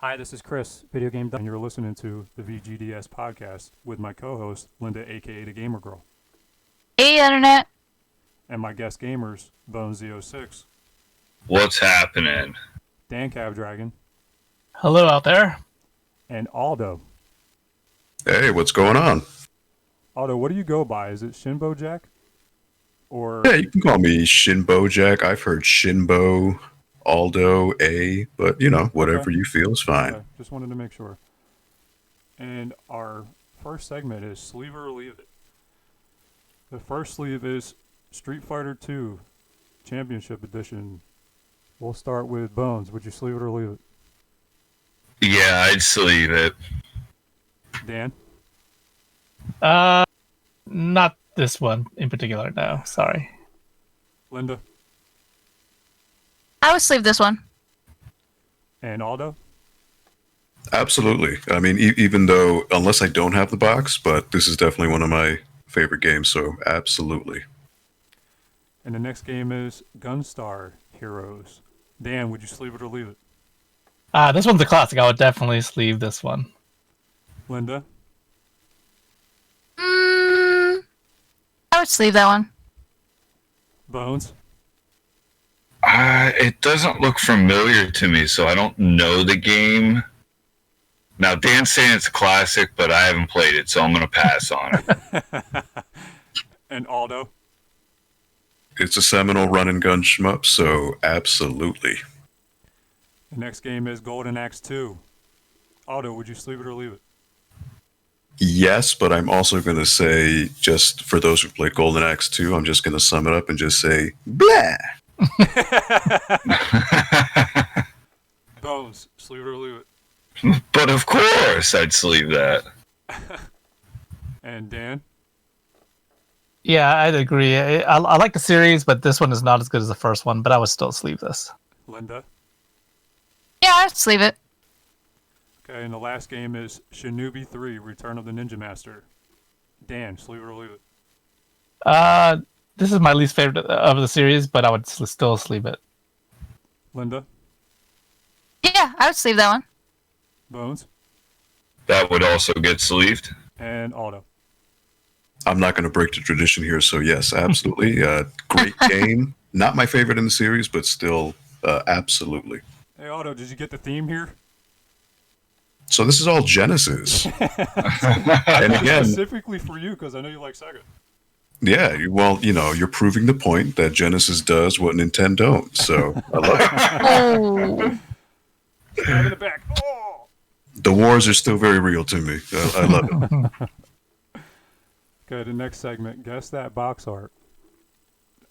Hi, this is Chris, Video Game and you're listening to the VGDS podcast with my co-host, Linda, aka the Gamer Girl. Hey, Internet. And my guest gamers, BonesZ06. What's happening? DanCavDragon. Hello out there. And Aldo. Hey, what's going on? Aldo, what do you go by? Is it ShinBoJack? Or Yeah, you can call me ShinBoJack. I've heard Shinbo, Aldo, A, but whatever you feel is fine. Okay, just wanted to make sure. And our first segment is Sleeve or Leave It. The first sleeve is Street Fighter II Championship Edition. We'll start with Bones. Would you sleeve it or leave it? Yeah, I'd sleeve it. Dan? Not this one in particular, no. Sorry. Linda? I would sleeve this one. And Aldo? Absolutely. I mean, even though, unless I don't have the box, but this is definitely one of my favorite games, so absolutely. And the next game is Gunstar Heroes. Dan, would you sleeve it or leave it? This one's a classic. I would definitely sleeve this one. Linda? I would sleeve that one. Bones? It doesn't look familiar to me, so I don't know the game. Now, Dan's saying it's a classic, but I haven't played it, so I'm going to pass on it. And Aldo? It's a seminal run and gun shmup, so absolutely. The next game is Golden Axe 2. Aldo, would you sleeve it or leave it? Yes, but I'm also going to say, just for those who played Golden Axe 2, I'm just going to sum it up and just say, blah! Bones, sleeve it or leave it? But of course, I'd sleeve that. And Dan? Yeah, I'd agree. I like the series, but this one is not as good as the first one, but I would still sleeve this. Linda? Yeah, I'd sleeve it. Okay, and the last game is Shinobi 3, Return of the Ninja Master. Dan, sleeve it or leave it? This is my least favorite of the series, but I would still sleeve it. Linda? Yeah, I would sleeve that one. Bones? That would also get sleeved. And Aldo? I'm not going to break the tradition here, so yes, absolutely. Great game. Not my favorite in the series, but still, absolutely. Hey, Aldo, did you get the theme here? So this is all Genesis. And again, Specifically for you, because I know you like Sega. yeah, well, you're proving the point that Genesis does what Nintendo don't, so I love it. Oh. Stab in the back. Oh! The wars are still very real to me. I love it. Okay, the next segment, guess that box art.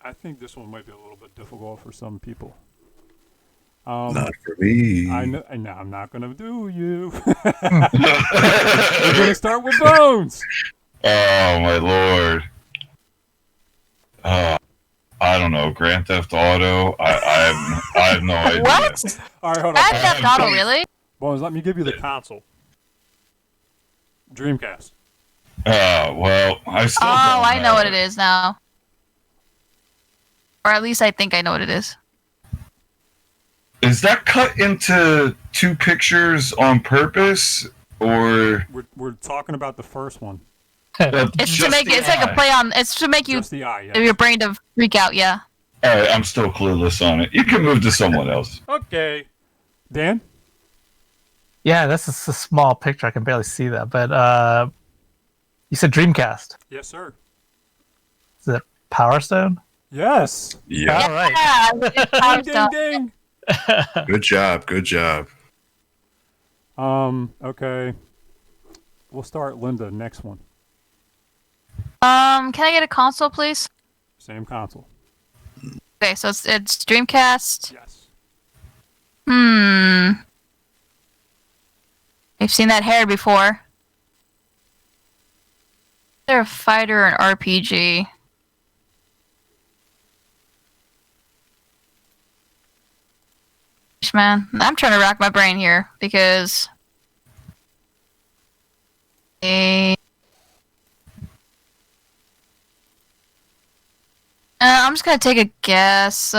I think this one might be a little bit difficult for some people. Not for me. I know, I'm not going to do you. We're going to start with Bones. Oh, my lord. I don't know. Grand Theft Auto? I have no idea. What? All right, hold Grand on. Theft Auto, really? Bones, let me give you the console. Dreamcast. Well, I still don't I know have what it is now. Or at least I think I know what it is. Is that cut into two pictures on purpose, or We're talking about the first one. It's to make it's like a play on. It's to make you Just the eye, yeah. your brain to freak out. Yeah. All right, I'm still clueless on it. You can move to someone else. Okay. Dan? Yeah, this is a small picture. I can barely see that, but you said Dreamcast. Yes, sir. Is it Power Stone? Yes. Yeah, All right. Yeah. Ding, ding, ding. good job, good job. Okay. We'll start Linda, next one. Can I get a console, please? Same console. Okay, so it's Dreamcast. Yes. I've seen that hair before. Is there a fighter or an RPG? Man, I'm trying to rack my brain here because I'm just gonna take a guess.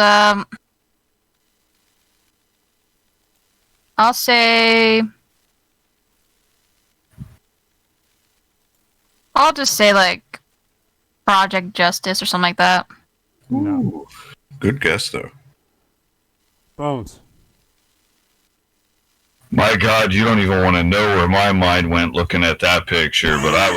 I'll say. I'll just say like Project Justice or something like that. No. Ooh, good guess though. Bones. My God, you don't even want to know where my mind went looking at that picture. But I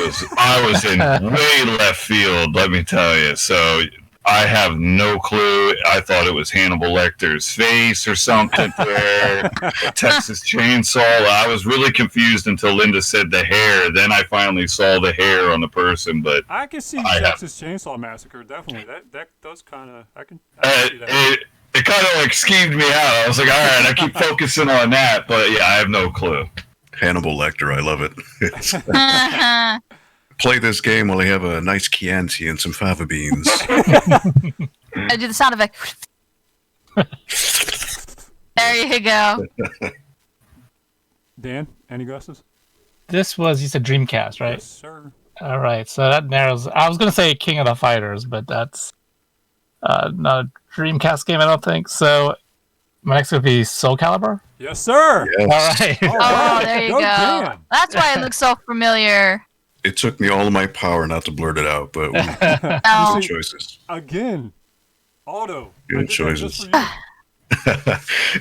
was in way left field, let me tell you. So I have no clue. I thought it was Hannibal Lecter's face or something there. Texas Chainsaw. I was really confused until Linda said the hair. Then I finally saw the hair on the person. But I can see I Texas Chainsaw Massacre, definitely. That does kind of... I can see that. it kind of like skeeved me out. I was like, all right, I keep focusing on that. But yeah, I have no clue. Hannibal Lecter, I love it. Play this game while you have a nice Chianti and some fava beans. I do the sound effect. There you go. Dan, any guesses? This was, you said Dreamcast, right? Yes, sir. All right, so that narrows. I was going to say King of the Fighters, but that's not a Dreamcast game, I don't think. So my next would be Soul Calibur. Yes, sir. Yes. All right. All Oh, right. there you Go go. Dan. That's why it looks so familiar. It took me all of my power not to blurt it out, but Oh. good choices. Again, Aldo. Good I did that choices. just for you.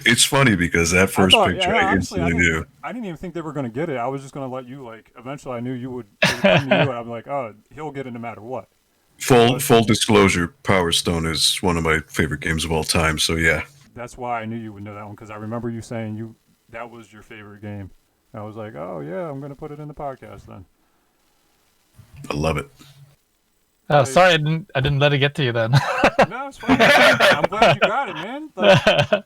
It's funny because that first thought- picture yeah, I honestly, instantly knew. I didn't even think they were going to get it. I was just going to let you, like, eventually I knew you would it would come to you, and I'm like, oh, he'll get it no matter what. Full disclosure, Power Stone is one of my favorite games of all time. So yeah, That's why I knew you would know that one, because I remember you saying that was your favorite game. And I was like, oh, yeah, I'm going to put it in the podcast then. I love it. Oh, sorry, I didn't let it get to you then. No, it's fine. I'm glad you got it, man. Like,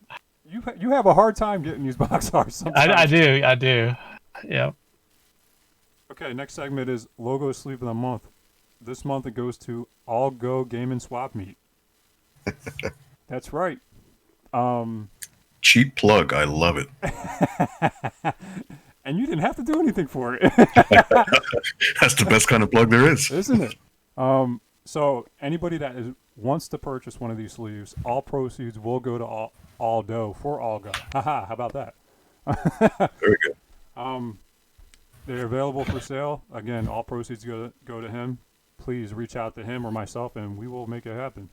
you have a hard time getting these box arts sometimes. I do. Yep. Okay, next segment is Logo Sleeve of the Month. This month it goes to All Go Game and Swap Meet. That's right. Cheap plug. I love it. And you didn't have to do anything for it. That's the best kind of plug there is. Isn't it? So anybody that wants to purchase one of these sleeves, all proceeds will go to Aldo for Algo. Haha, how about that? Very good. They're available for sale. Again, all proceeds go to him. Please reach out to him or myself, and we will make it happen.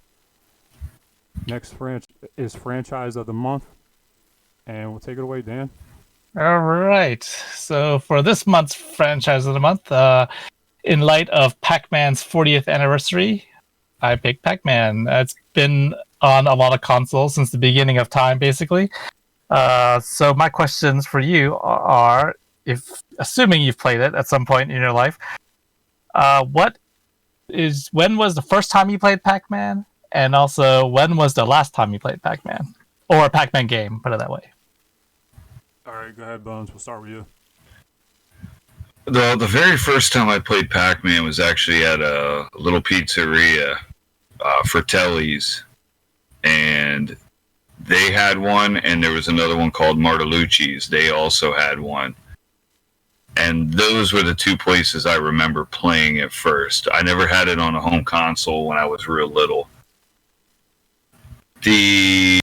Next is Franchise of the Month, and we'll take it away, Dan. All right. So for this month's Franchise of the Month, in light of Pac-Man's 40th anniversary, I picked Pac-Man. It's been on a lot of consoles since the beginning of time, basically. So my questions for you are, assuming you've played it at some point in your life, when was the first time you played Pac-Man? And also, when was the last time you played Pac-Man? Or a Pac-Man game, put it that way. All right, go ahead, Bones. We'll start with you. The very first time I played Pac-Man was actually at a little pizzeria, Fratelli's, and they had one, and there was another one called Martelluzzi's. They also had one. And those were the two places I remember playing it first. I never had it on a home console when I was real little. The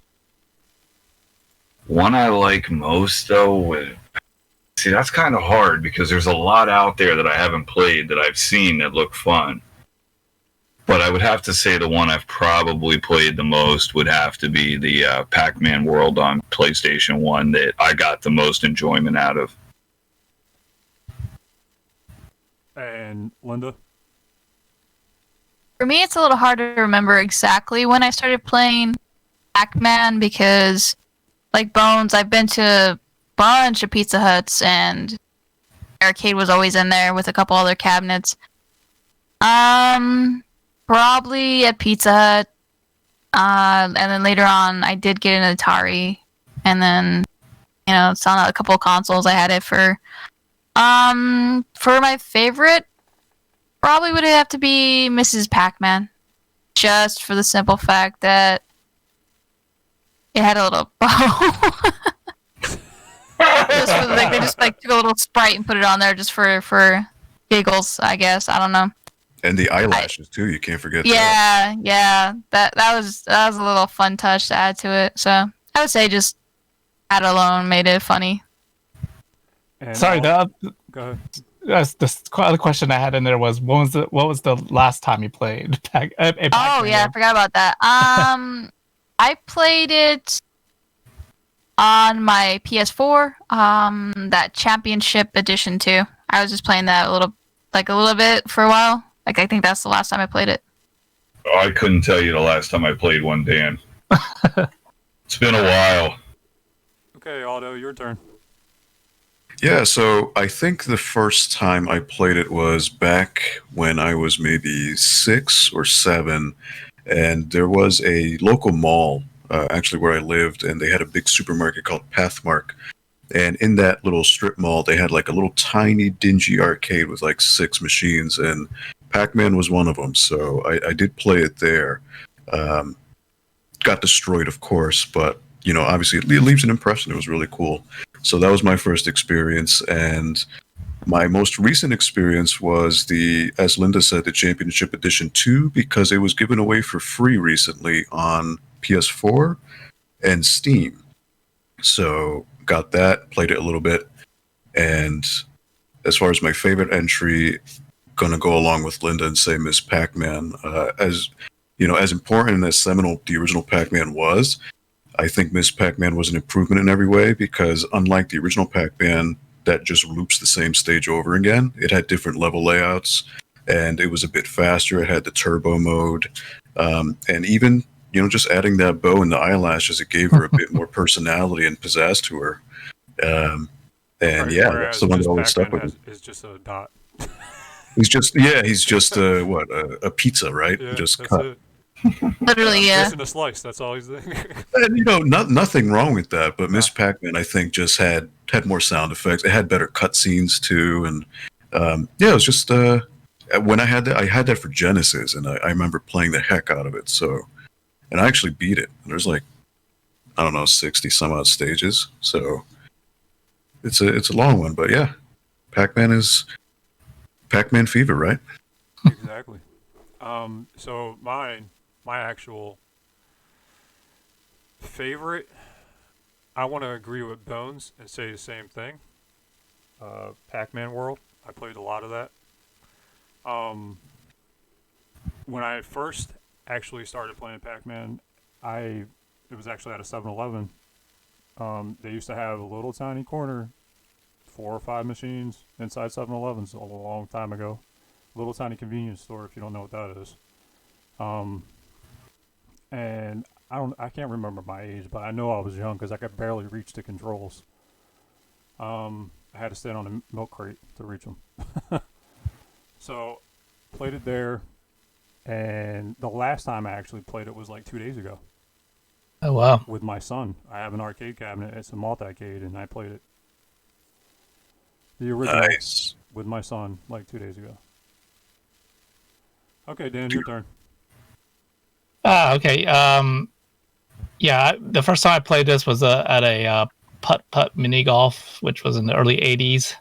one I like most, though, see, that's kind of hard because there's a lot out there that I haven't played that I've seen that look fun. But I would have to say the one I've probably played the most would have to be the Pac-Man World on PlayStation 1 that I got the most enjoyment out of. And Linda? For me, it's a little harder to remember exactly when I started playing Pac-Man because, like Bones, I've been to a bunch of Pizza Huts, and arcade was always in there with a couple other cabinets. Probably at Pizza Hut, and then later on, I did get an Atari, and then, it's on a couple of consoles. I had it for my favorite, probably would have to be Mrs. Pac-Man, just for the simple fact that it had a little bow. They just took a little sprite and put it on there just for giggles, I guess. I don't know. And the eyelashes too. You can't forget that. Yeah. That was a little fun touch to add to it. So I would say just that alone made it funny. And Sorry, go ahead. the other question I had in there was what was the last time you played Pac-Man? Oh yeah, I forgot about that. I played it on my PS4. That Championship Edition too. I was just playing that a little bit for a while. Like I think that's the last time I played it. I couldn't tell you the last time I played one, Dan. It's been a while. Okay, Aldo, your turn. Yeah, so I think the first time I played it was back when I was maybe 6 or 7, and there was a local mall, actually where I lived, and they had a big supermarket called Pathmark. And in that little strip mall, they had like a little tiny, dingy arcade with like 6 machines, and Pac-Man was one of them. So I did play it there. Got destroyed, of course, but you know, obviously it leaves an impression. It was really cool. So that was my first experience, and my most recent experience was as Linda said, the Championship Edition 2, because it was given away for free recently on PS4 and Steam. So got that, played it a little bit, and as far as my favorite entry, gonna go along with Linda and say Miss Pac-Man. As you know, as important and as seminal the original Pac-Man was, I think Miss Pac-Man was an improvement in every way, because unlike the original Pac-Man that just loops the same stage over again, it had different level layouts, and it was a bit faster. It had the turbo mode, and even, you know, just adding that bow and the eyelashes, it gave her a bit more personality and pizzazz to her. And Right, yeah, whereas that's the one Miss that always stuck Pac-Man with me. is just a dot. He's just a pizza, right? Yeah, Just that's cut. it. Literally, yeah. Missing a slice. That's all he's doing. And, you know, nothing wrong with that, but Miss Pac-Man, I think, just had more sound effects. It had better cutscenes too, and yeah, it was just when I had that for Genesis, and I remember playing the heck out of it. So, and I actually beat it. There's like, I don't know, 60 some odd stages, so it's a long one, but yeah, Pac-Man is Pac-Man fever, right? Exactly. So my actual favorite, I want to agree with Bones and say the same thing. Pac-Man World. I played a lot of that. When I first actually started playing Pac-Man, it was actually at a 7-Eleven. They used to have a little tiny corner, 4 or 5 machines inside 7-Elevens a long time ago. Little tiny convenience store, if you don't know what that is. And I can't remember my age, but I know I was young because I could barely reach the controls. I had to stand on a milk crate to reach them. So, played it there, and the last time I actually played it was like 2 days ago. Oh wow! With my son. I have an arcade cabinet. It's a multi-cade, and I played it. The original Nice. with my son like 2 days ago. Okay, Dan, your turn. Okay. Yeah, the first time I played this was at a putt mini golf, which was in the early '80s.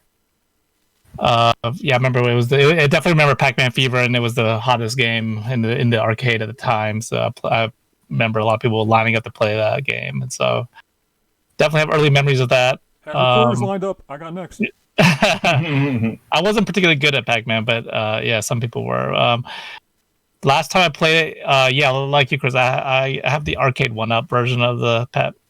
Yeah, I remember I definitely remember Pac-Man Fever, and it was the hottest game in the arcade at the time. So I remember a lot of people lining up to play that game, and so definitely have early memories of that. Have your corners lined up. I got next. I wasn't particularly good at Pac-Man, but yeah, some people were. Last time I played it, yeah, like you, Chris, I have the arcade one-up version of the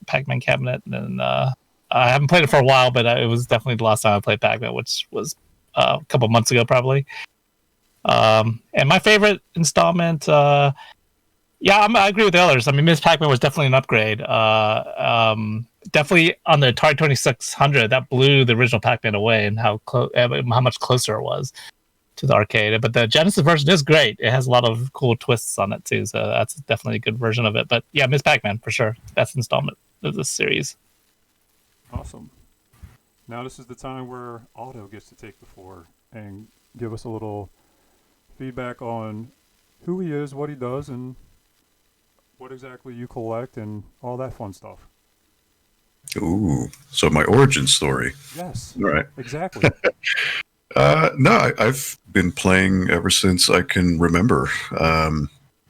Pac-Man cabinet, and I haven't played it for a while, but it was definitely the last time I played Pac-Man, which was a couple months ago, probably. And my favorite installment, yeah, I agree with the others. I mean, Miss Pac-Man was definitely an upgrade. Definitely on the Atari 2600, that blew the original Pac-Man away, and how much closer it was to the arcade. But the Genesis version is great. It has a lot of cool twists on it too, so that's definitely a good version of it. But yeah, Miss Pac-Man for sure. That's installment of this series. Awesome. Now this is the time where Aldo gets to take the floor and give us a little feedback on who he is, what he does, and what exactly you collect, and all that fun stuff. Ooh, so my origin story. Yes. All right. Exactly. No, I've been playing ever since I can remember.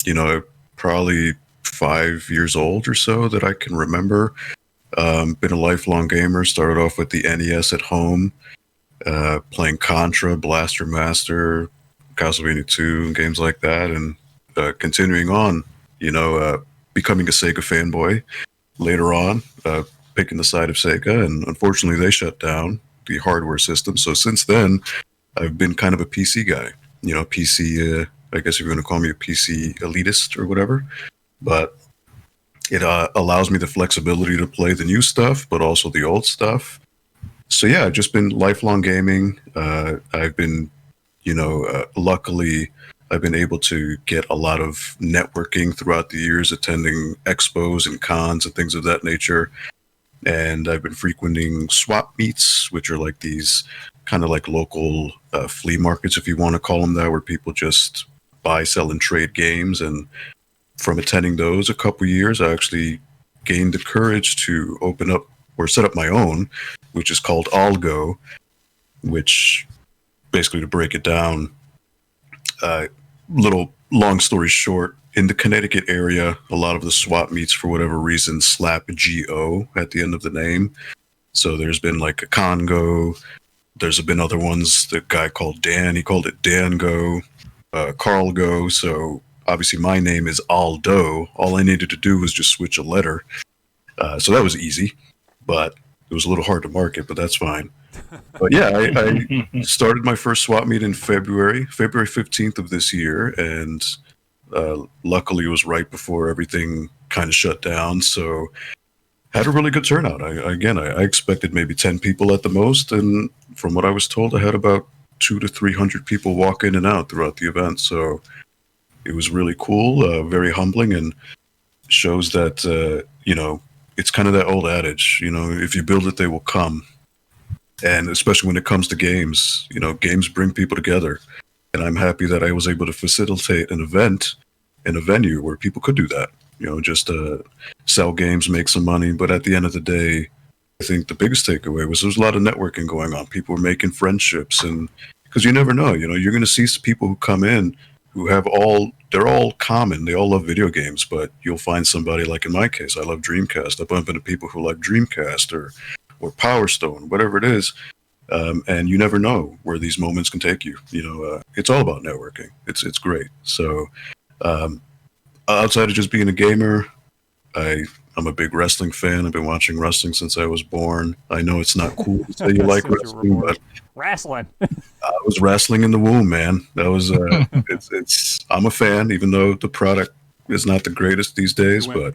You know, probably 5 years old or so that I can remember. Been a lifelong gamer. Started off with the NES at home, playing Contra, Blaster Master, Castlevania 2, and games like that, and continuing on, becoming a Sega fanboy later on, picking the side of Sega, and unfortunately they shut down the hardware system. So since then, I've been kind of a PC guy. PC, I guess if you're going to call me a PC elitist or whatever, but it allows me the flexibility to play the new stuff, but also the old stuff. So yeah, I've just been lifelong gaming. I've been, luckily, I've been able to get a lot of networking throughout the years, attending expos and cons and things of that nature. And I've been frequenting swap meets, which are like these kind of like local flea markets, if you want to call them that, where people just buy, sell, and trade games. And from attending those a couple years, I actually gained the courage to open up or set up my own, which is called Aldo, which basically, to break it down, little long story short, in the Connecticut area, a lot of the swap meets, for whatever reason, slap GO at the end of the name. So there's been like a Congo. There's been other ones. The guy called Dan, he called it Dango, Carlgo. So obviously my name is Aldo. All I needed to do was just switch a letter. So that was easy, but it was a little hard to market, but that's fine. But yeah, I started my first swap meet in February 15th of this year, and luckily it was right before everything kind of shut down. So had a really good turnout. I expected maybe 10 people at the most, and from what I was told, I had about 200 to 300 people walk in and out throughout the event. So it was really cool, very humbling, and shows that it's kind of that old adage, if you build it, they will come. And especially when it comes to games, games bring people together. And I'm happy that I was able to facilitate an event in a venue where people could do that, just sell games, make some money. But at the end of the day, I think the biggest takeaway was there was a lot of networking going on. People were making friendships, and because you never know, you're going to see people who come in who have they're all common. They all love video games, but you'll find somebody, like in my case, I love Dreamcast. I bump into people who like Dreamcast or Power Stone, whatever it is. And you never know where these moments can take you. It's all about networking. It's great. So outside of just being a gamer, I'm a big wrestling fan. I've been watching wrestling since I was born. I know it's not cool to say you like wrestling, but wrestling. I was wrestling in the womb, man. That was I'm a fan, even though the product is not the greatest these days. But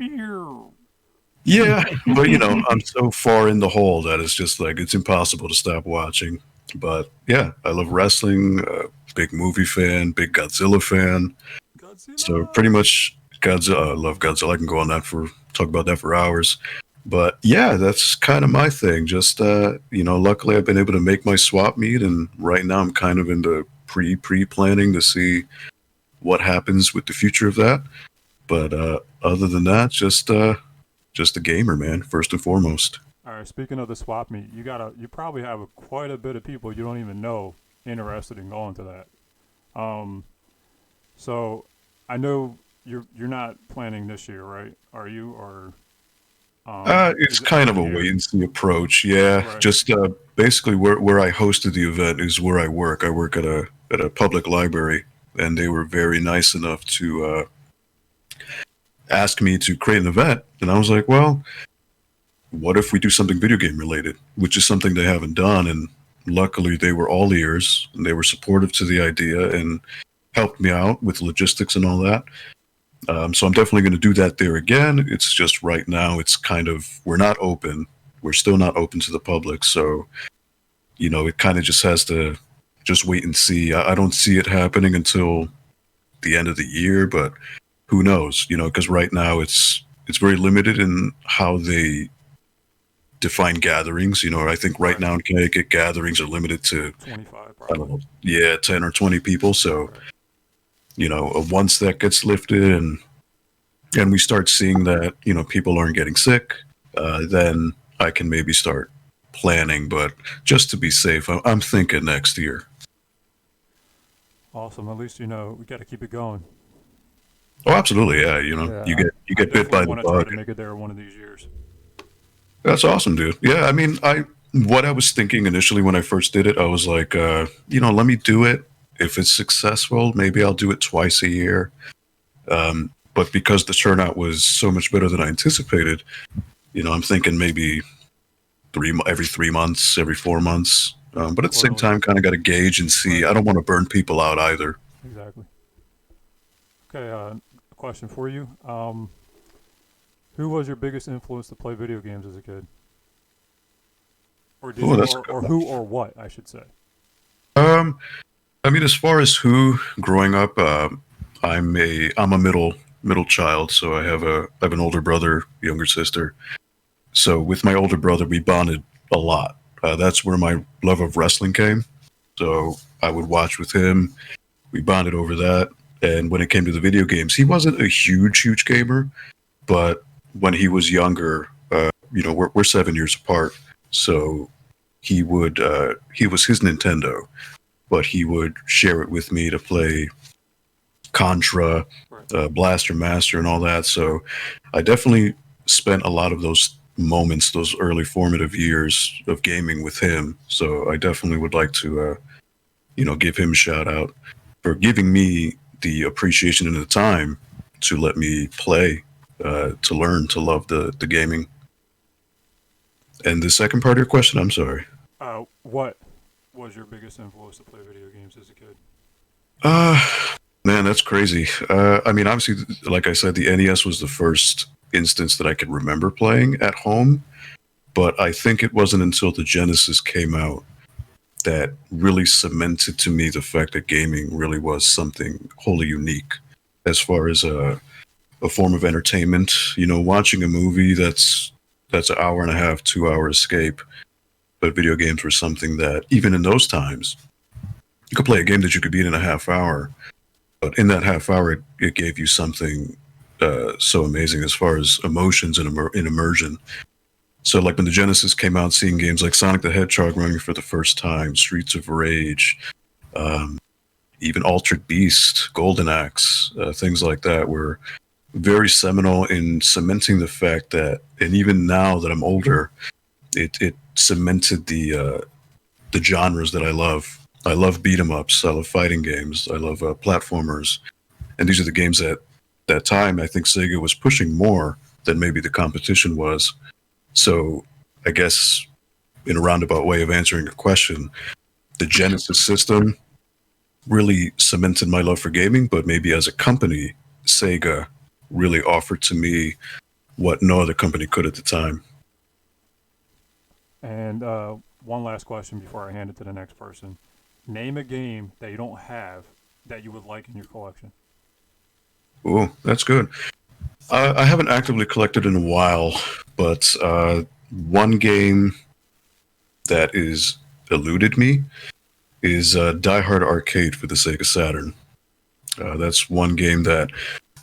yeah, but I'm so far in the hole that it's just like it's impossible to stop watching. But yeah, I love wrestling. Big movie fan, big Godzilla fan. So pretty much Godzilla. I love Godzilla. I can go on talk about that for hours. But yeah, that's kind of my thing. Just luckily I've been able to make my swap meet, and right now I'm kind of in the pre-planning to see what happens with the future of that. But other than that, just a gamer, man, first and foremost. All right. Speaking of the swap meet, you probably have quite a bit of people you don't even know interested in going to that. So I know you're not planning this year, right? Are you? Or it's kind of a wait and see approach. Yeah, right. Just basically where I hosted the event is where I work. I work at a public library, and they were very nice enough to ask me to create an event. And I was like, well, what if we do something video game related, which is something they haven't done. And luckily they were all ears, and they were supportive to the idea and helped me out with logistics and all that. So I'm definitely going to do that there again. It's just right now it's kind of, we're not open. We're still not open to the public. So, it kind of just has to just wait and see. I don't see it happening until the end of the year, but who knows, because right now it's very limited in how they define gatherings. I think right now in Connecticut, gatherings are limited to 25, I don't know, 10 or 20 people. So, once that gets lifted and we start seeing that, people aren't getting sick, then I can maybe start planning. But just to be safe, I'm thinking next year. Awesome. At least we got to keep it going. Oh, absolutely, yeah. You get bit by the bug. I want to try to make it there one of these years. That's awesome, dude. Yeah, I mean, what I was thinking initially when I first did it, I was like, let me do it. If it's successful, maybe I'll do it twice a year. But because the turnout was so much better than I anticipated, I'm thinking maybe every 3 months, every 4 months. But at the same time, kind of got to gauge and see. I don't want to burn people out either. Exactly. Okay, a question for you. Who was your biggest influence to play video games as a kid? Or who or what, I should say. I mean, as far as who, growing up, I'm a middle child, so I have an older brother, younger sister. So with my older brother, we bonded a lot. That's where my love of wrestling came. So I would watch with him. We bonded over that. And when it came to the video games, he wasn't a huge gamer, but when he was younger, we're 7 years apart. So he was his Nintendo, but he would share it with me to play Contra, Blaster Master, and all that. So I definitely spent a lot of those moments, those early formative years of gaming with him. So I definitely would like to, give him a shout out for giving me the appreciation and the time to let me play, to learn to love the gaming. And the second part of your question, I'm sorry. What was your biggest influence to play video games as a kid? Man, that's crazy. I mean, obviously, like I said, the NES was the first instance that I could remember playing at home. But I think it wasn't until the Genesis came out that really cemented to me the fact that gaming really was something wholly unique as far as a form of entertainment. Watching a movie that's an hour and a half, 2 hour escape. But video games were something that, even in those times, you could play a game that you could beat in a half hour. But in that half hour, it gave you something so amazing as far as emotions and immersion. So like when the Genesis came out, seeing games like Sonic the Hedgehog running for the first time, Streets of Rage, even Altered Beast, Golden Axe, things like that were very seminal in cementing the fact that, and even now that I'm older, it cemented the genres that I love. I love beat 'em ups. I love fighting games. I love platformers, and these are the games that time I think Sega was pushing more than maybe the competition was. So I guess in a roundabout way of answering your question, the Genesis system really cemented my love for gaming, but maybe as a company, Sega really offered to me what no other company could at the time. And one last question before I hand it to the next person. Name a game that you don't have that you would like in your collection. Oh, that's good. I haven't actively collected in a while, but one game that is eluded me is Die Hard Arcade for the Sega Saturn. That's one game that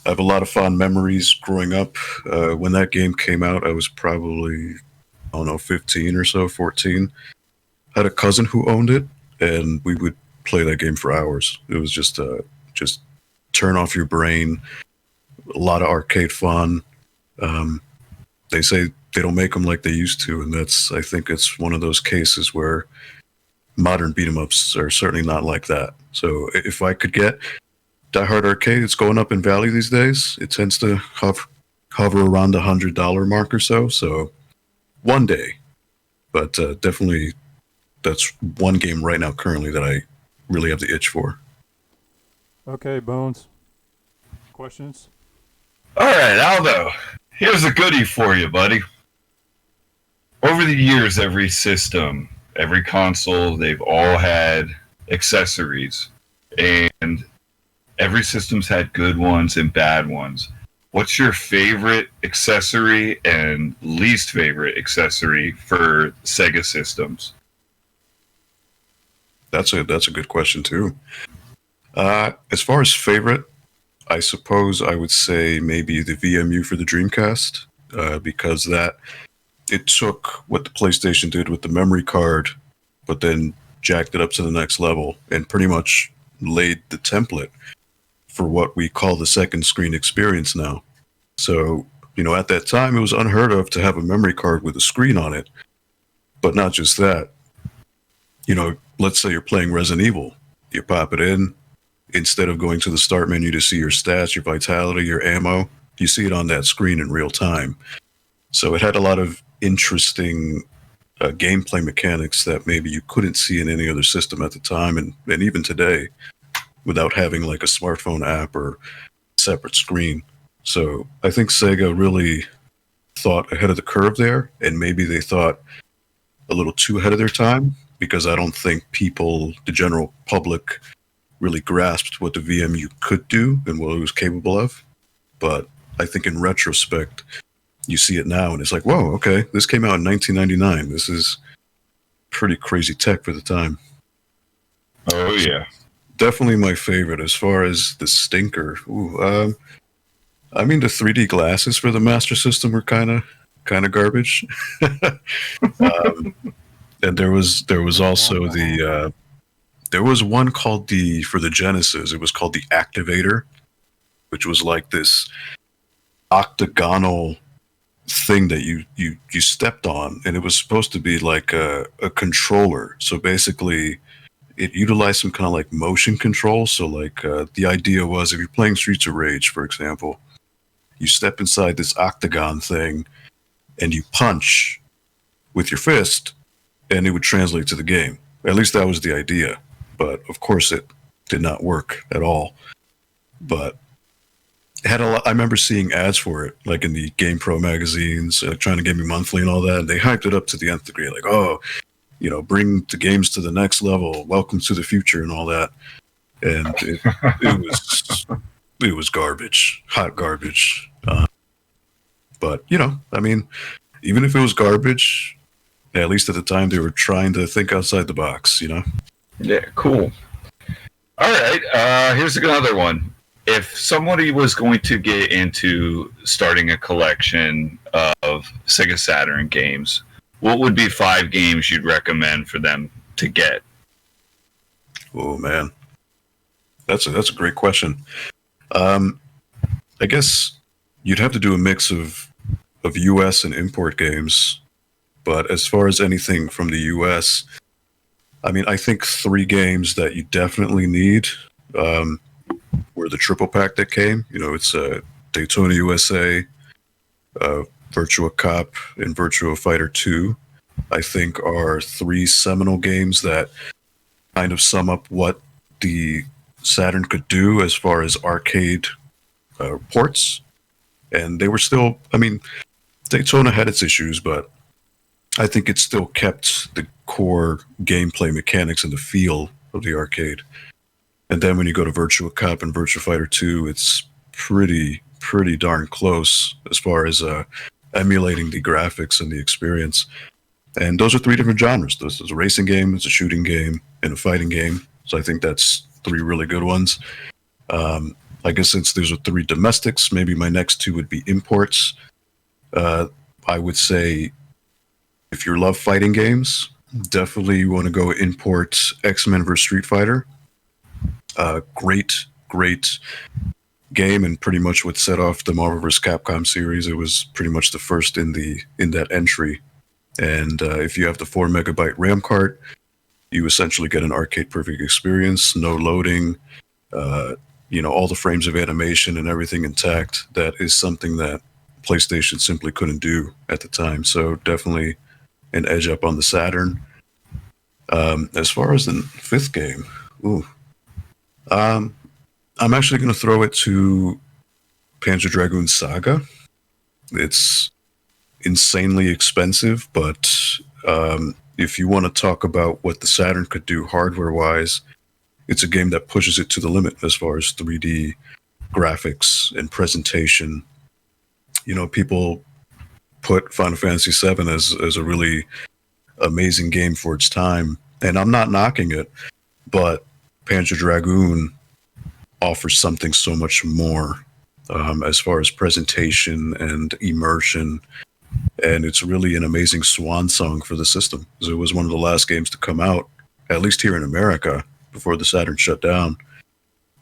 I have a lot of fond memories growing up. When that game came out, I was probably, 15 or so, 14. I had a cousin who owned it, and we would play that game for hours. It was just turn off your brain, a lot of arcade fun. They say they don't make them like they used to, and I think it's one of those cases where modern beat 'em ups are certainly not like that. So if I could get Die Hard Arcade, it's going up in value these days. It tends to hover around the $100 mark or so. So one day, but definitely that's one game right now currently that I really have the itch for. Okay, Bones. Questions? All right, Aldo. Here's a goodie for you, buddy. Over the years, every system, every console, they've all had accessories. And every system's had good ones and bad ones. What's your favorite accessory and least favorite accessory for Sega systems? That's a good question too. As far as favorite, I suppose I would say maybe the VMU for the Dreamcast, because it took what the PlayStation did with the memory card, but then jacked it up to the next level and pretty much laid the template for what we call the second screen experience now. So At that time, it was unheard of to have a memory card with a screen on it. But not just that. Let's say you're playing Resident Evil. You pop it in. Instead of going to the start menu to see your stats, your vitality, your ammo, you see it on that screen in real time. So it had a lot of interesting gameplay mechanics that maybe you couldn't see in any other system at the time, and even today, without having like a smartphone app or separate screen. So I think Sega really thought ahead of the curve there, and maybe they thought a little too ahead of their time, because I don't think people, the general public, really grasped what the VMU could do and what it was capable of. But I think in retrospect, you see it now and it's like, whoa, okay, this came out in 1999. This is pretty crazy tech for the time. Oh, yeah. Definitely my favorite. As far as the stinker, the 3D glasses for the Master System were kind of garbage. And there was also there was one called for the Genesis. It was called the Activator, which was like this octagonal thing that you stepped on, and it was supposed to be like a controller. So basically, it utilized some kind of like motion control. So like the idea was, if you're playing Streets of Rage, for example, you step inside this octagon thing, and you punch with your fist, and it would translate to the game. At least that was the idea. But of course, it did not work at all. But it had a lot. I remember seeing ads for it, like in the Game Pro magazines, trying to get me monthly and all that. And they hyped it up to the nth degree, like, oh, bring the games to the next level. Welcome to the future and all that. And it was garbage, hot garbage. But even if it was garbage, at least at the time, they were trying to think outside the box, Yeah, cool. All right, here's another one. If somebody was going to get into starting a collection of Sega Saturn games, what would be 5 games you'd recommend for them to get? Oh, man. That's a great question. I guess you'd have to do a mix of US and import games. But as far as anything from the US, I think 3 games that you definitely need were the triple pack that came. It's Daytona USA, Virtua Cop, and Virtua Fighter 2. I think are 3 seminal games that kind of sum up what the Saturn could do as far as arcade ports. And they were still, Daytona had its issues, but I think it still kept the core gameplay mechanics and the feel of the arcade. And then when you go to Virtua Cop and Virtua Fighter 2, it's pretty darn close as far as emulating the graphics and the experience. And those are 3 different genres. This is a racing game, it's a shooting game, and a fighting game. So I think that's 3 really good ones. I guess since those are 3 domestics, maybe my next 2 would be imports. I would say, if you love fighting games, definitely you want to go import X-Men vs. Street Fighter. Great game, and pretty much what set off the Marvel vs. Capcom series. It was pretty much the first in that entry. And if you have the 4 megabyte RAM card, you essentially get an arcade perfect experience, no loading, all the frames of animation and everything intact. That is something that PlayStation simply couldn't do at the time. So definitely an edge up on the Saturn. As far as the 5th game, I'm actually going to throw it to Panzer Dragoon Saga. It's insanely expensive, but if you want to talk about what the Saturn could do hardware-wise, it's a game that pushes it to the limit as far as 3D graphics and presentation. People put Final Fantasy VII as a really amazing game for its time, and I'm not knocking it, but Panzer Dragoon offers something so much more as far as presentation and immersion, and it's really an amazing swan song for the system. It was one of the last games to come out, at least here in America, before the Saturn shut down,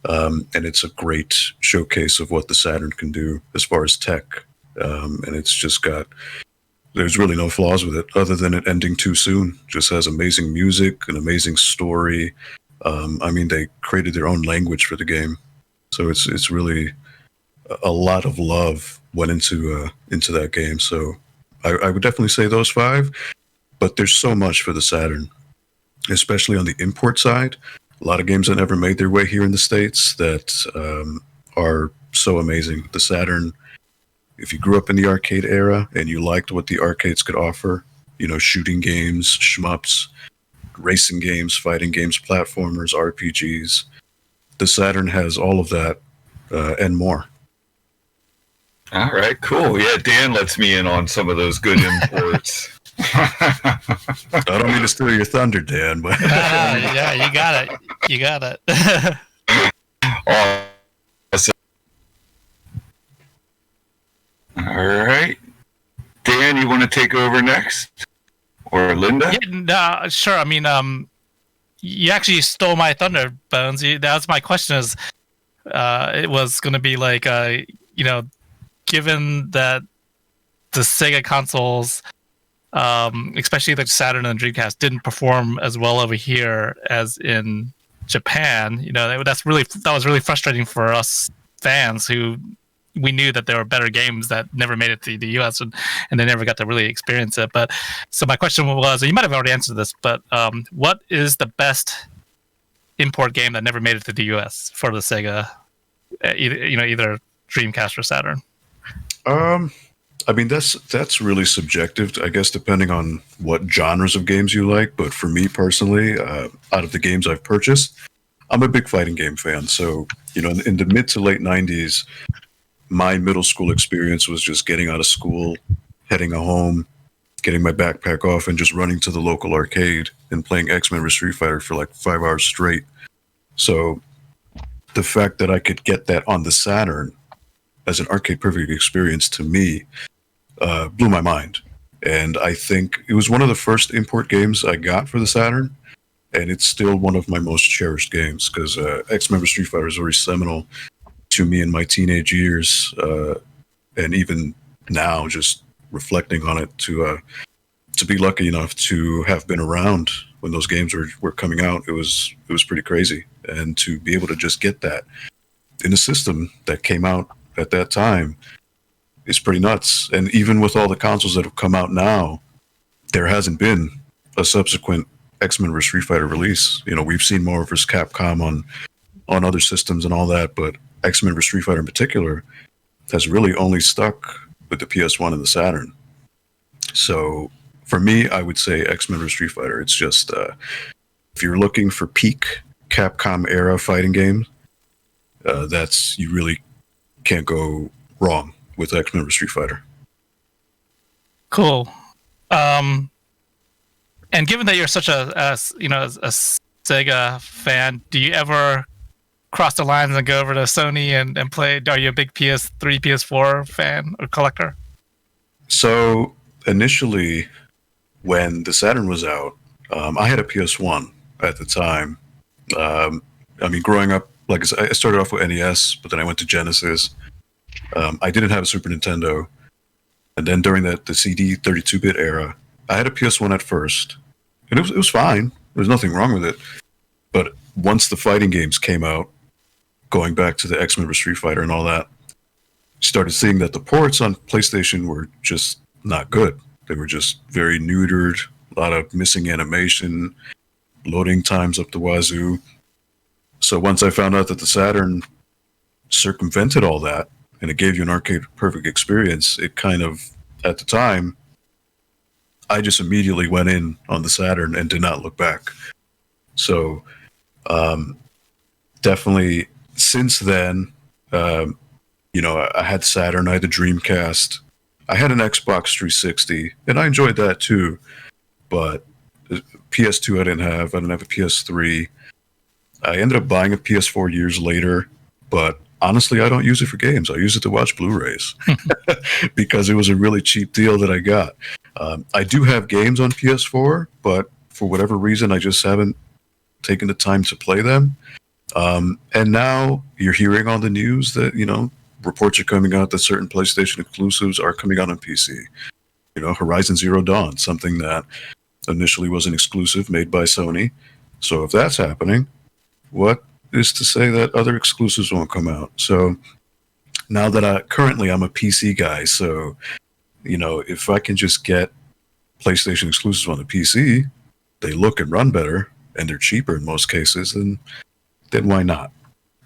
and it's a great showcase of what the Saturn can do as far as tech and it's just got. There's really no flaws with it, other than it ending too soon. Just has amazing music, an amazing story. I mean, they created their own language for the game, so it's really a lot of love went into that game. So I would definitely say those 5. But there's so much for the Saturn, especially on the import side. A lot of games that never made their way here in the States that are so amazing. The Saturn, if you grew up in the arcade era and you liked what the arcades could offer, you know, shooting games, shmups, racing games, fighting games, platformers, RPGs, the Saturn has all of that and more. All right, cool. Yeah, Dan lets me in on some of those good imports. I don't mean to steal your thunder, Dan, but Yeah, you got it. You got it. Awesome. All right. Dan, you want to take over next? Or Linda? Yeah, no, sure. I mean, you actually stole my thunder, Bones. That was my question. Is it was going to be like, you know, given that the Sega consoles, especially the Saturn and the Dreamcast, didn't perform as well over here as in Japan. You know, that was really frustrating for us fans who we knew that there were better games that never made it to the US and they never got to really experience it. But so my question was, you might have already answered this, but what is the best import game that never made it to the US for the Sega, either Dreamcast or Saturn? I mean, that's really subjective, I guess, depending on what genres of games you like. But for me personally, out of the games I've purchased, I'm a big fighting game fan. So, you know, in the mid to late 90s, my middle school experience was just getting out of school, heading home, getting my backpack off, and just running to the local arcade and playing X-Men vs. Street Fighter for like 5 hours straight. So the fact that I could get that on the Saturn as an arcade perfect experience, to me, blew my mind. And I think it was one of the first import games I got for the Saturn, and it's still one of my most cherished games because X-Men vs. Street Fighter is very seminal to me in my teenage years, and even now, just reflecting on it, to be lucky enough to have been around when those games were coming out, it was pretty crazy. And to be able to just get that in a system that came out at that time is pretty nuts. And even with all the consoles that have come out now, there hasn't been a subsequent X-Men vs. Street Fighter release. You know, we've seen Marvel vs. Capcom on other systems and all that, but X-Men vs. Street Fighter in particular has really only stuck with the PS1 and the Saturn. So for me, I would say X-Men vs. Street Fighter. It's just, if you're looking for peak Capcom era fighting games, you really can't go wrong with X-Men vs. Street Fighter. Cool. And given that you're such a Sega fan, do you ever cross the lines and go over to Sony and play? Are you a big PS3, PS4 fan or collector? So initially, when the Saturn was out, I had a PS1 at the time. I mean, growing up, like I started off with NES, but then I went to Genesis. I didn't have a Super Nintendo. And then during the CD 32-bit era, I had a PS1 at first. And it was fine. There was nothing wrong with it. But once the fighting games came out, going back to the X-Men vs. Street Fighter and all that, started seeing that the ports on PlayStation were just not good. They were just very neutered, a lot of missing animation, loading times up the wazoo. So once I found out that the Saturn circumvented all that, and it gave you an arcade perfect experience, it kind of, at the time, I just immediately went in on the Saturn and did not look back. So definitely since then, I had Saturn, I had the Dreamcast, I had an Xbox 360, and I enjoyed that too. But PS2 I didn't have a PS3. I ended up buying a PS4 years later, but honestly, I don't use it for games. I use it to watch Blu-rays because it was a really cheap deal that I got. I do have games on PS4, but for whatever reason, I just haven't taken the time to play them. And now you're hearing on the news that, reports are coming out that certain PlayStation exclusives are coming out on PC. You know, Horizon Zero Dawn, something that initially was an exclusive made by Sony. So if that's happening, what is to say that other exclusives won't come out? So now that currently I'm a PC guy, so, you know, if I can just get PlayStation exclusives on the PC, they look and run better, and they're cheaper in most cases, then why not?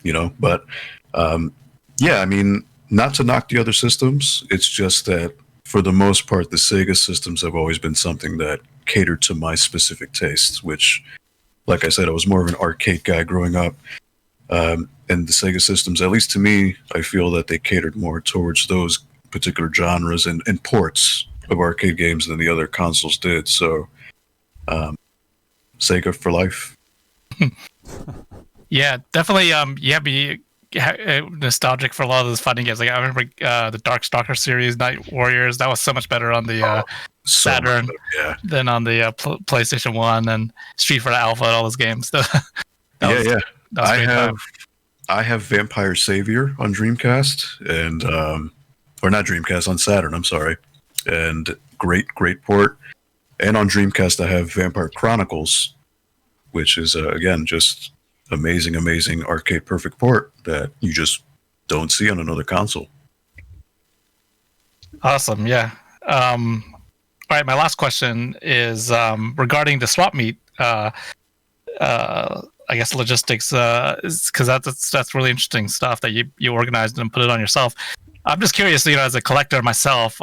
You know, but yeah, I mean, not to knock the other systems, it's just that for the most part, the Sega systems have always been something that catered to my specific tastes, which, like I said, I was more of an arcade guy growing up. And the Sega systems, at least to me, I feel that they catered more towards those particular genres and ports of arcade games than the other consoles did. So, Sega for life. Yeah, definitely. Be nostalgic for a lot of those fighting games. Like I remember the Darkstalker series, Night Warriors. That was so much better on the Saturn than on the PlayStation 1 and Street Fighter Alpha and all those games. I have Vampire Savior on Dreamcast and or not Dreamcast, on Saturn, I'm sorry. And great port. And on Dreamcast I have Vampire Chronicles, which is again just amazing arcade perfect port that you just don't see on another console. Awesome. Yeah. All right, my last question is regarding the swap meet. I guess logistics, because that's really interesting stuff that you organized and put it on yourself. I'm just curious, you know, as a collector myself,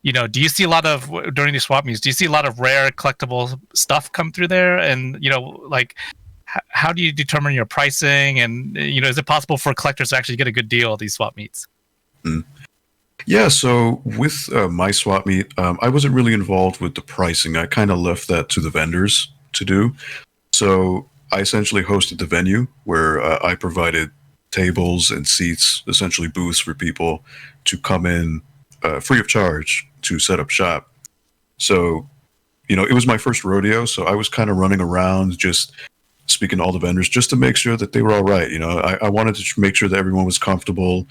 you know, do you see a lot of, during these swap meets, do you see a lot of rare collectible stuff come through there? And, you know, like, how do you determine your pricing? And, you know, is it possible for collectors to actually get a good deal at these swap meets? Yeah, so with my swap meet, I wasn't really involved with the pricing. I kind of left that to the vendors to do. So I essentially hosted the venue where I provided tables and seats, essentially booths for people to come in free of charge to set up shop. So, you know, it was my first rodeo, so I was kind of running around just speaking to all the vendors just to make sure that they were all right. You know, I wanted to make sure that everyone was comfortable.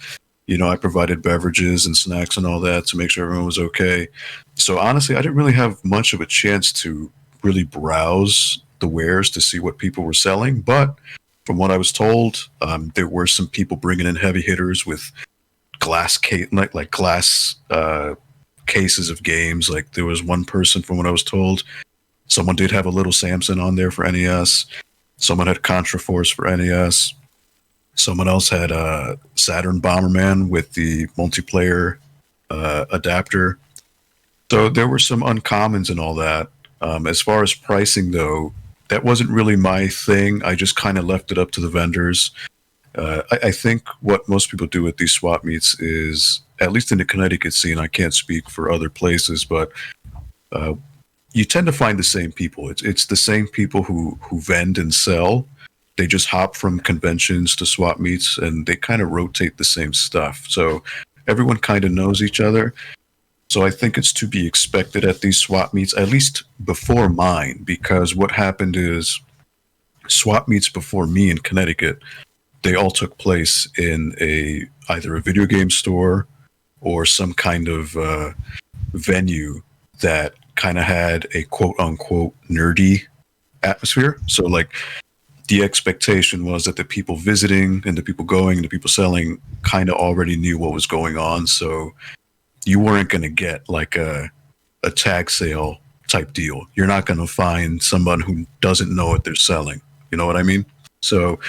You know, I provided beverages and snacks and all that to make sure everyone was okay. So honestly, I didn't really have much of a chance to really browse the wares to see what people were selling. But from what I was told, there were some people bringing in heavy hitters with glass cases of games. Like there was one person, from what I was told, someone did have a Little Samson on there for NES. Someone had Contra Force for NES. Someone else had Saturn Bomberman with the multiplayer adapter. So there were some uncommons and all that. As far as pricing, though, that wasn't really my thing. I just kind of left it up to the vendors. I think what most people do at these swap meets is, at least in the Connecticut scene, I can't speak for other places, but you tend to find the same people. It's the same people who vend and sell. They just hop from conventions to swap meets, and they kind of rotate the same stuff. So everyone kind of knows each other. So I think it's to be expected at these swap meets, at least before mine, because what happened is swap meets before me in Connecticut, they all took place in either a video game store or some kind of venue that kind of had a quote-unquote nerdy atmosphere. So like the expectation was that the people visiting and the people going and the people selling kind of already knew what was going on. So you weren't going to get like a tag sale type deal. You're not going to find someone who doesn't know what they're selling. You know what I mean? So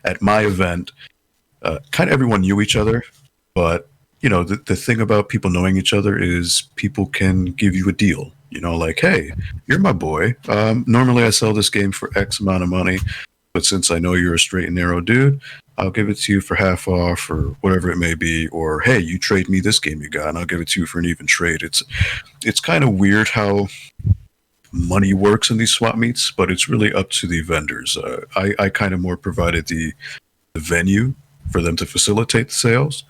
at my event, kind of everyone knew each other, but you know, the thing about people knowing each other is people can give you a deal. You know, like, hey, you're my boy. Normally I sell this game for X amount of money, but since I know you're a straight and narrow dude, I'll give it to you for half off or whatever it may be. Or, hey, you trade me this game you got, and I'll give it to you for an even trade. It's kind of weird how money works in these swap meets, but it's really up to the vendors. I kind of more provided the venue for them to facilitate the sales,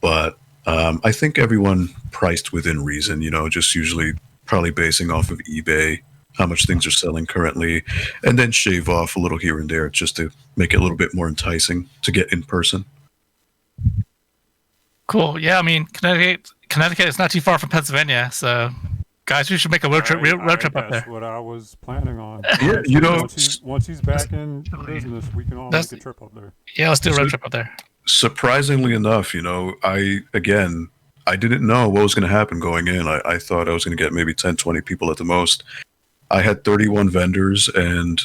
but I think everyone priced within reason, you know, just usually probably basing off of eBay, how much things are selling currently, and then shave off a little here and there just to make it a little bit more enticing to get in person. Cool. Yeah, I mean, Connecticut is not too far from Pennsylvania, so guys, we should make a road trip up That's there. what I was planning on. Yeah, you know, once he's back in business, we can all make a trip up there. Yeah, let's do a road trip up there. surprisingly enough, I didn't know what was going to happen going in. I thought I was going to get maybe 10, 20 people at the most. I had 31 vendors, and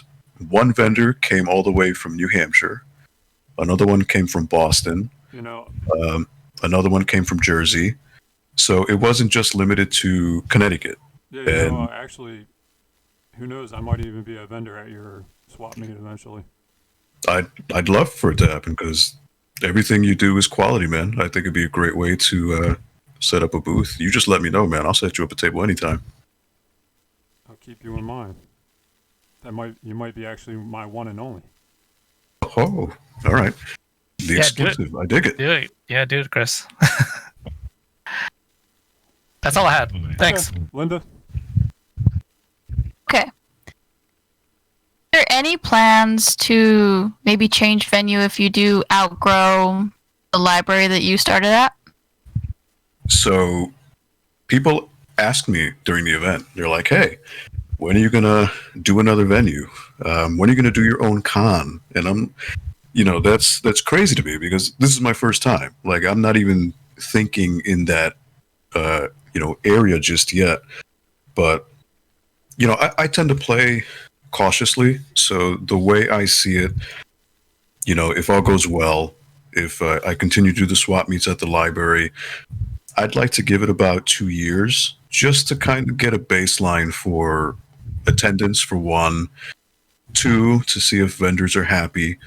one vendor came all the way from New Hampshire. Another one came from Boston. Another one came from Jersey. So it wasn't just limited to Connecticut. Yeah, actually, who knows? I might even be a vendor at your swap meet eventually. I'd love for it to happen because everything you do is quality, man. I think it'd be a great way to set up a booth. You just let me know, man. I'll set you up a table anytime. I'll keep you in mind. You might be actually my one and only. Oh, all right. The exclusive. I dig it. Do it. Yeah, do it, Chris. That's all I had. Thanks. Okay. Linda? Okay. Are there any plans to maybe change venue if you do outgrow the library that you started at? So people ask me during the event, they're like, hey, when are you going to do another venue? When are you going to do your own con? And I'm, that's crazy to me because this is my first time. Like, I'm not even thinking in that, area just yet. But, I tend to play cautiously. So the way I see it, if all goes well, if I continue to do the swap meets at the library, I'd like to give it about 2 years just to kind of get a baseline for attendance for 1, 2 to see if vendors are happy,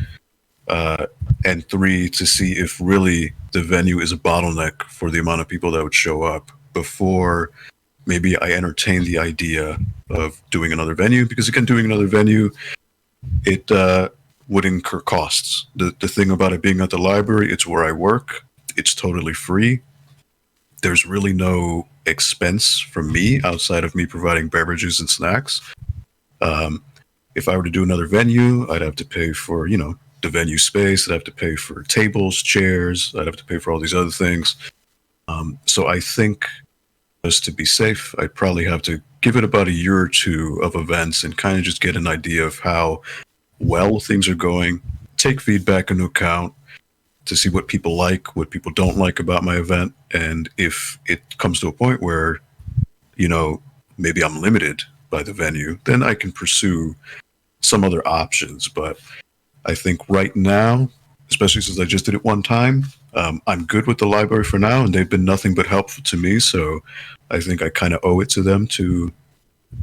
and 3 to see if really the venue is a bottleneck for the amount of people that would show up before maybe I entertain the idea of doing another venue. Because again, doing another venue, it would incur costs. The thing about it being at the library, it's where I work. It's totally free. There's really no expense from me outside of me providing beverages and snacks. If I were to do another venue, I'd have to pay for, the venue space. I'd have to pay for tables, chairs. I'd have to pay for all these other things. So I think just to be safe, I'd probably have to give it about a year or 2 of events and kind of just get an idea of how well things are going, take feedback into account to see what people like, what people don't like about my event. And if it comes to a point where, maybe I'm limited by the venue, then I can pursue some other options. But I think right now, especially since I just did it one time, I'm good with the library for now, and they've been nothing but helpful to me. So I think I kind of owe it to them to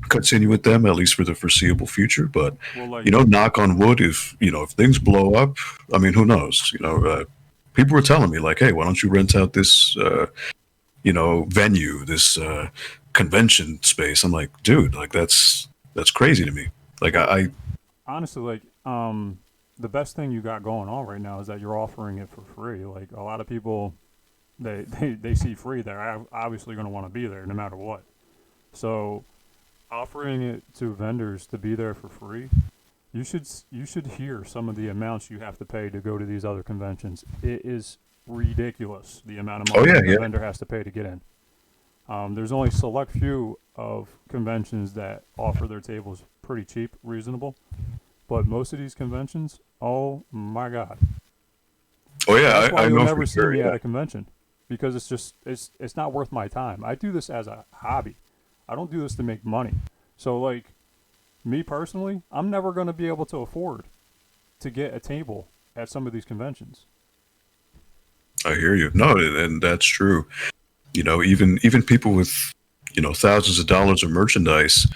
continue with them, at least for the foreseeable future. But, knock on wood, if things blow up, I mean, who knows? People were telling me like, hey, why don't you rent out this, venue, this convention space? I'm like, dude, like that's crazy to me. Like I honestly, the best thing you got going on right now is that you're offering it for free. Like, a lot of people, they see free, they're obviously going to want to be there no matter what. So offering it to vendors to be there for free, you should hear some of the amounts you have to pay to go to these other conventions. It is ridiculous, the amount of money the vendor has to pay to get in. There's only select few of conventions that offer their tables pretty cheap, reasonable. But most of these conventions, oh my God. Oh yeah, that's why I you'll know never for see sure, me at a convention, because it's not worth my time. I do this as a hobby. I don't do this to make money. So like, me personally, I'm never going to be able to afford to get a table at some of these conventions. I hear you. No, and that's true. Even people with thousands of dollars of merchandise,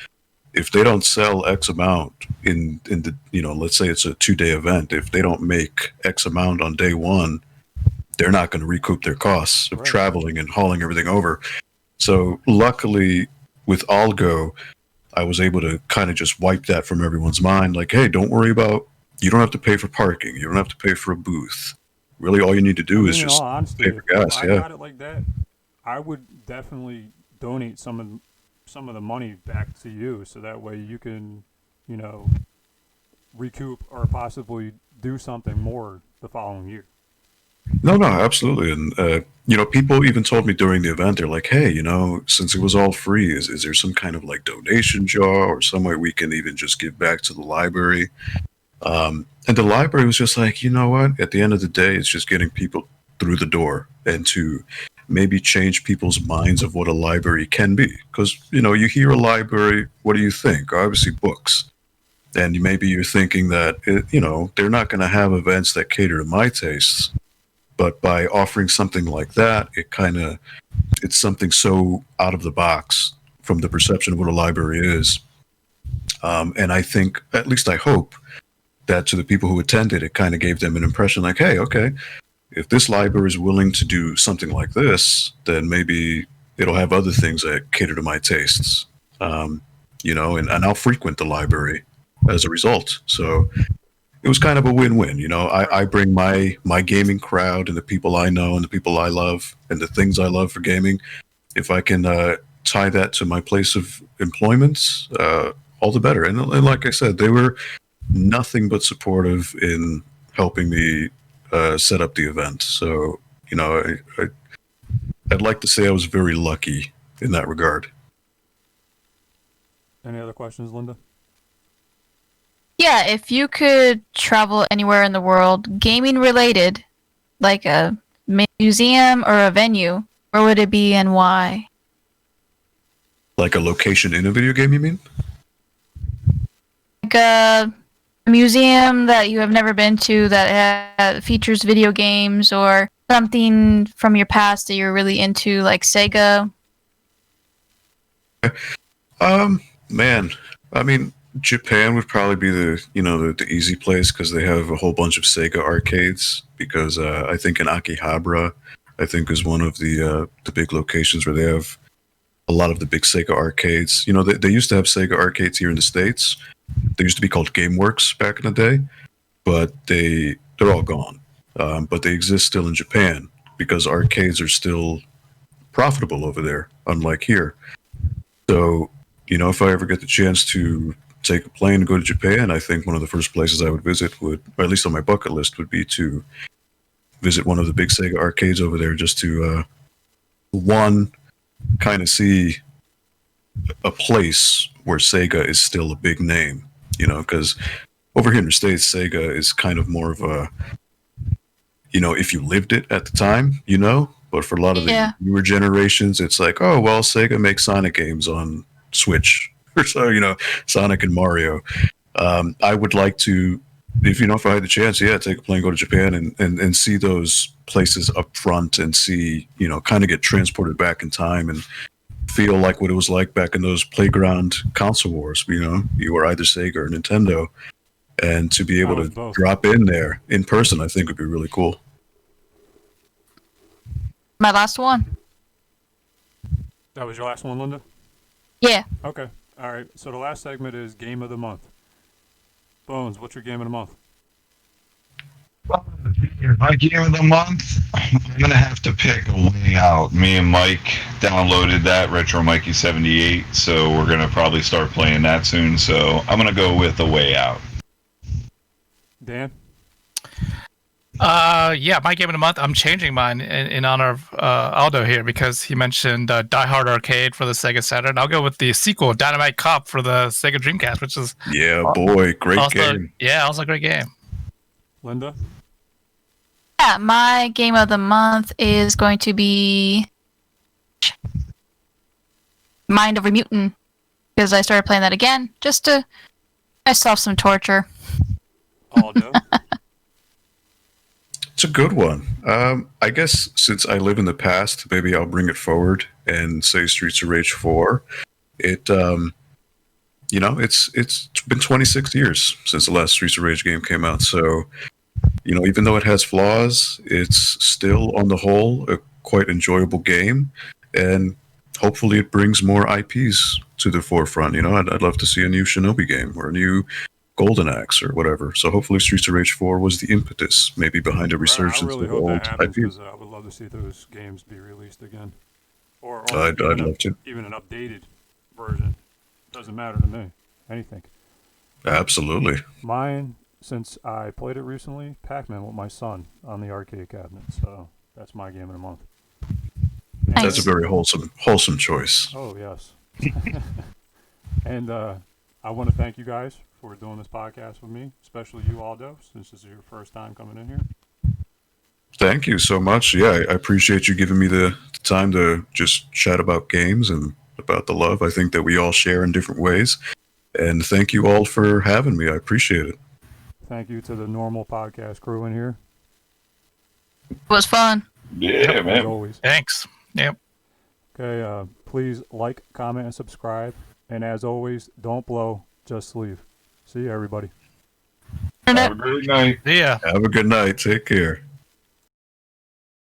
if they don't sell X amount in the, let's say it's a 2-day event, if they don't make X amount on day 1, they're not going to recoup their costs of traveling and hauling everything over. So luckily with Algo, I was able to kind of just wipe that from everyone's mind. Like, hey, don't worry about, you don't have to pay for parking. You don't have to pay for a booth. Really, all you need to do is just pay for gas. If I got it like that, I would definitely donate some of the money back to you, so that way you can, recoup or possibly do something more the following year. No, no, absolutely. And, people even told me during the event, they're like, hey, since it was all free, is there some kind of like donation jar or some way we can even just give back to the library? And the library was just like, you know what? At the end of the day, it's just getting people through the door and to maybe change people's minds of what a library can be. Because, you hear a library, what do you think? Obviously, books. And maybe you're thinking that, they're not going to have events that cater to my tastes. But by offering something like that, it's something so out of the box from the perception of what a library is. And I think, at least I hope, that to the people who attended, it kind of gave them an impression like, hey, okay, if this library is willing to do something like this, then maybe it'll have other things that cater to my tastes. And I'll frequent the library as a result. So it was kind of a win-win. I bring my gaming crowd and the people I know and the people I love and the things I love for gaming. If I can tie that to my place of employment, all the better. And like I said, they were nothing but supportive in helping me set up the event. So, I'd like to say I was very lucky in that regard. Any other questions, Linda? Yeah, if you could travel anywhere in the world, gaming related, like a museum or a venue, where would it be and why? Like a location in a video game, you mean? Like a museum that you have never been to that features video games or something from your past that you're really into, like Sega. Man, I mean, Japan would probably be the easy place because they have a whole bunch of Sega arcades. Because I think in Akihabara, I think is one of the big locations where they have a lot of the big Sega arcades. They used to have Sega arcades here in the States. They used to be called GameWorks back in the day, but they're all gone. But they exist still in Japan because arcades are still profitable over there, unlike here. So, if I ever get the chance to take a plane and go to Japan, I think one of the first places I would visit or at least on my bucket list, would be to visit one of the big Sega arcades over there just to, one, kind of see a place where Sega is still a big name, because over here in the States, Sega is kind of more of a, if you lived it at the time, but for a lot of the newer generations, it's like, oh, well, Sega makes Sonic games on Switch, or so, Sonic and Mario. I would like to, if I had the chance, take a plane, go to Japan and see those places up front and see, kind of get transported back in time and feel like what it was like back in those playground console wars. You were either Sega or Nintendo, and to be able to drop in there in person, I think would be really cool. My last one. That was your last one, Linda? Yeah. Okay. All right. So the last segment is Game of the Month. Bones, what's your Game of the Month? My Game of the Month, I'm going to have to pick A Way Out. Me and Mike downloaded that, Retro Mikey 78, so we're going to probably start playing that soon. So I'm going to go with A Way Out. Dan? My Game of the Month, I'm changing mine in honor of Aldo here because he mentioned Die Hard Arcade for the Sega Saturn. I'll go with the sequel, Dynamite Cop for the Sega Dreamcast, which is... Yeah, boy, great game. Yeah, also a great game. Linda? Yeah, my Game of the Month is going to be Mind of a Mutant, because I started playing that again, just to myself some torture. Aldo? It's a good one. I guess since I live in the past, maybe I'll bring it forward and say Streets of Rage 4. It's been 26 years since the last Streets of Rage game came out. So, even though it has flaws, it's still on the whole a quite enjoyable game, and hopefully it brings more IPs to the forefront. I'd love to see a new Shinobi game or a new Golden Axe or whatever. So hopefully Streets of Rage 4 was the impetus maybe behind a resurgence I really of hope old that happens, IPs. because I would love to see those games be released again. Or I'd love to. Even an updated version. Doesn't matter to me. Anything. Absolutely. Mine since I played it recently, Pac-Man with my son on the arcade cabinet. So that's my game of the month. Nice. That's a very wholesome choice. Oh, yes. And I want to thank you guys for doing this podcast with me, especially you, Aldo, since this is your first time coming in here. Thank you so much. Yeah, I appreciate you giving me the time to just chat about games and about the love I think that we all share in different ways. And thank you all for having me. I appreciate it. Thank you to the normal podcast crew in here, It was fun. Yeah, as man. always. Thanks. Yep. Okay, please like, comment, and subscribe. And as always, don't blow, just leave. See you, everybody. Have a great night. Yeah. Have a good night. Take care.